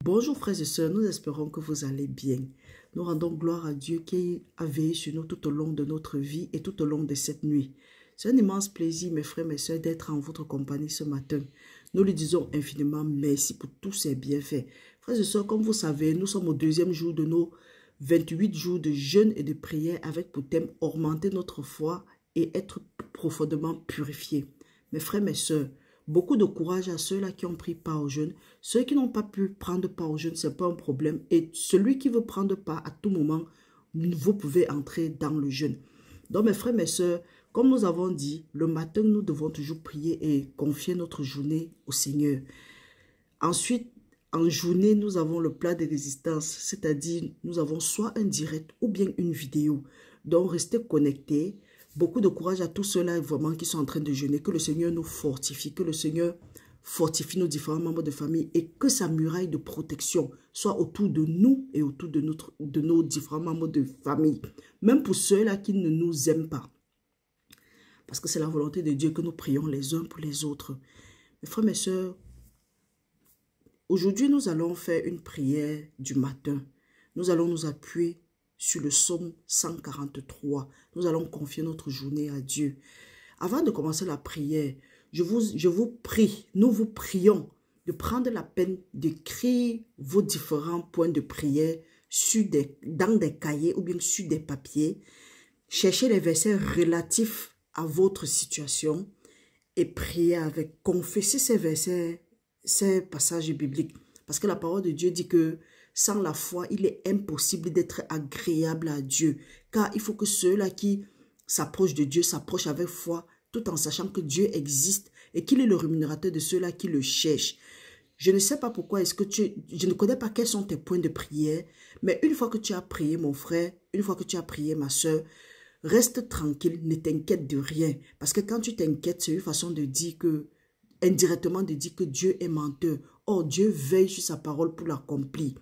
Bonjour frères et sœurs, nous espérons que vous allez bien. Nous rendons gloire à Dieu qui a veillé sur nous tout au long de notre vie et tout au long de cette nuit. C'est un immense plaisir, mes frères et mes sœurs, d'être en votre compagnie ce matin. Nous lui disons infiniment merci pour tous ses bienfaits. Frères et sœurs, comme vous savez, nous sommes au deuxième jour de nos 28 jours de jeûne et de prière avec pour thème augmenter notre foi et être profondément purifiés. Mes frères et mes sœurs, beaucoup de courage à ceux-là qui ont pris part au jeûne. Ceux qui n'ont pas pu prendre part au jeûne, ce n'est pas un problème. Et celui qui veut prendre part à tout moment, vous pouvez entrer dans le jeûne. Donc mes frères, mes sœurs, comme nous avons dit, le matin, nous devons toujours prier et confier notre journée au Seigneur. Ensuite, en journée, nous avons le plat de résistance, c'est-à-dire nous avons soit un direct ou bien une vidéo. Donc restez connectés. Beaucoup de courage à tous ceux-là vraiment qui sont en train de jeûner. Que le Seigneur nous fortifie, que le Seigneur fortifie nos différents membres de famille et que sa muraille de protection soit autour de nous et autour de nos différents membres de famille. Même pour ceux-là qui ne nous aiment pas. Parce que c'est la volonté de Dieu que nous prions les uns pour les autres. Mes frères, mes sœurs, aujourd'hui nous allons faire une prière du matin. Nous allons nous appuyer sur le psaume 143. Nous allons confier notre journée à Dieu. Avant de commencer la prière, je vous prie, nous vous prions de prendre la peine d'écrire vos différents points de prière dans des cahiers ou bien sur des papiers. Cherchez les versets relatifs à votre situation et priez avec. Confessez ces versets, ces passages bibliques. Parce que la parole de Dieu dit que sans la foi, il est impossible d'être agréable à Dieu. Car il faut que ceux-là qui s'approchent de Dieu s'approchent avec foi, tout en sachant que Dieu existe et qu'il est le rémunérateur de ceux-là qui le cherchent. Je ne sais pas pourquoi je ne connais pas quels sont tes points de prière, mais une fois que tu as prié, mon frère, une fois que tu as prié, ma soeur, reste tranquille, ne t'inquiète de rien. Parce que quand tu t'inquiètes, c'est une façon de dire que, indirectement de dire que Dieu est menteur. Or, Dieu veille sur sa parole pour l'accomplir.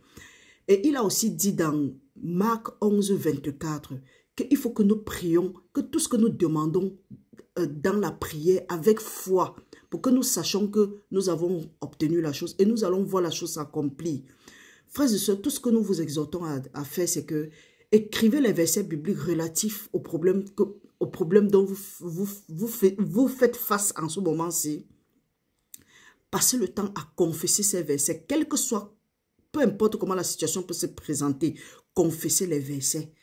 Et il a aussi dit dans Marc 11, 24, qu'il faut que nous prions, que tout ce que nous demandons dans la prière avec foi, pour que nous sachions que nous avons obtenu la chose et nous allons voir la chose s'accomplir. Frères et sœurs, tout ce que nous vous exhortons à faire, c'est que écrivez les versets bibliques relatifs aux problèmes dont vous faites face en ce moment-ci. Passez le temps à confesser ces versets, quel que soit, peu importe comment la situation peut se présenter, confessez les versets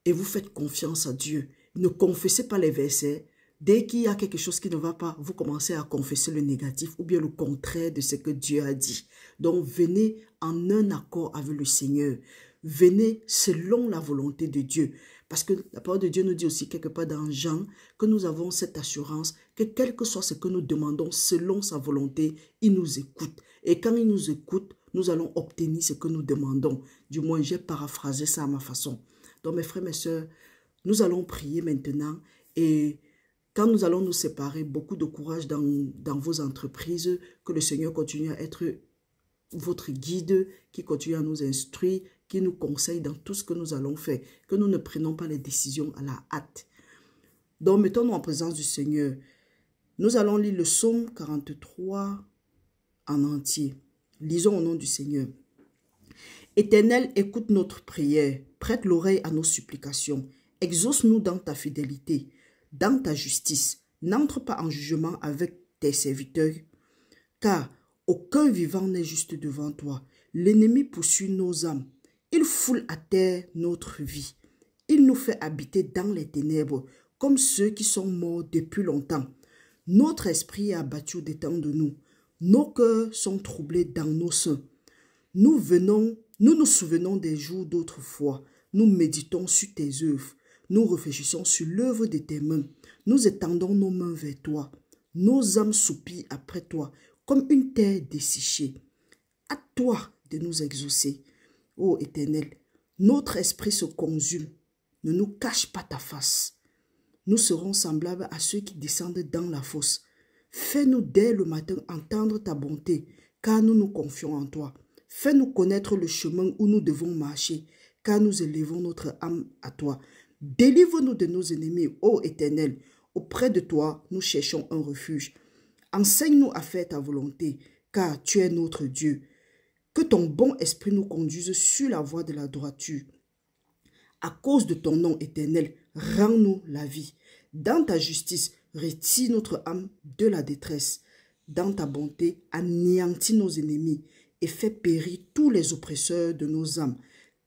et vous faites confiance à Dieu. Ne confessez pas les versets. Dès qu'il y a quelque chose qui ne va pas, vous commencez à confesser le négatif ou bien le contraire de ce que Dieu a dit. Donc venez en un accord avec le Seigneur. Venez selon la volonté de Dieu. Parce que la parole de Dieu nous dit aussi quelque part dans Jean que nous avons cette assurance que quel que soit ce que nous demandons selon sa volonté, il nous écoute. Et quand il nous écoute, nous allons obtenir ce que nous demandons. Du moins, j'ai paraphrasé ça à ma façon. Donc mes frères, mes sœurs, nous allons prier maintenant et quand nous allons nous séparer, beaucoup de courage dans vos entreprises, que le Seigneur continue à être votre guide, qui continue à nous instruire, qui nous conseille dans tout ce que nous allons faire, que nous ne prenons pas les décisions à la hâte. Donc, mettons-nous en présence du Seigneur. Nous allons lire le psaume 43 en entier. Lisons au nom du Seigneur. Éternel, écoute notre prière, prête l'oreille à nos supplications, exauce-nous dans ta fidélité, dans ta justice. N'entre pas en jugement avec tes serviteurs, car aucun vivant n'est juste devant toi. L'ennemi poursuit nos âmes. Il foule à terre notre vie. Il nous fait habiter dans les ténèbres, comme ceux qui sont morts depuis longtemps. Notre esprit est abattu au-dedans de nous. Nos cœurs sont troublés dans nos seins. Nous nous souvenons des jours d'autrefois. Nous méditons sur tes œuvres. Nous réfléchissons sur l'œuvre de tes mains. Nous étendons nos mains vers toi. Nos âmes soupirent après toi, comme une terre desséchée. À toi de nous exaucer. Ô Éternel, notre esprit se consume. Ne nous cache pas ta face. Nous serons semblables à ceux qui descendent dans la fosse. Fais-nous dès le matin entendre ta bonté, car nous nous confions en toi. Fais-nous connaître le chemin où nous devons marcher, car nous élevons notre âme à toi. Délivre-nous de nos ennemis, ô Éternel. Auprès de toi, nous cherchons un refuge. Enseigne-nous à faire ta volonté, car tu es notre Dieu. Que ton bon esprit nous conduise sur la voie de la droiture. À cause de ton nom éternel, rends-nous la vie. Dans ta justice, retire notre âme de la détresse. Dans ta bonté, anéantis nos ennemis et fais périr tous les oppresseurs de nos âmes,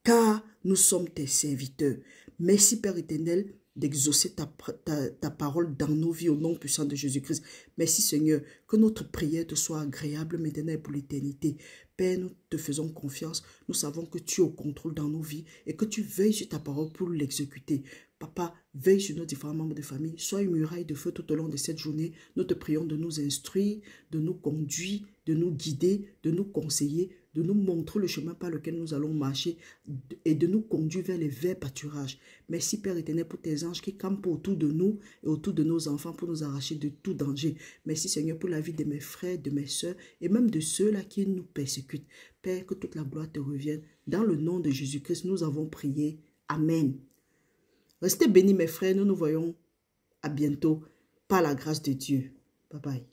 car nous sommes tes serviteurs. Merci Père éternel d'exaucer ta parole dans nos vies au nom puissant de Jésus-Christ. Merci Seigneur, que notre prière te soit agréable maintenant et pour l'éternité. Père, nous te faisons confiance. Nous savons que tu es au contrôle dans nos vies et que tu veilles sur ta parole pour l'exécuter. Papa, veille sur nos différents membres de famille. Sois une muraille de feu tout au long de cette journée. Nous te prions de nous instruire, de nous conduire, de nous guider, de nous conseiller, de nous montrer le chemin par lequel nous allons marcher et de nous conduire vers les verts pâturages. Merci Père éternel pour tes anges qui campent autour de nous et autour de nos enfants pour nous arracher de tout danger. Merci Seigneur pour la vie de mes frères, de mes soeurs et même de ceux-là qui nous persécutent. Père, que toute la gloire te revienne. Dans le nom de Jésus-Christ, nous avons prié. Amen. Restez bénis mes frères, nous nous voyons à bientôt par la grâce de Dieu. Bye bye.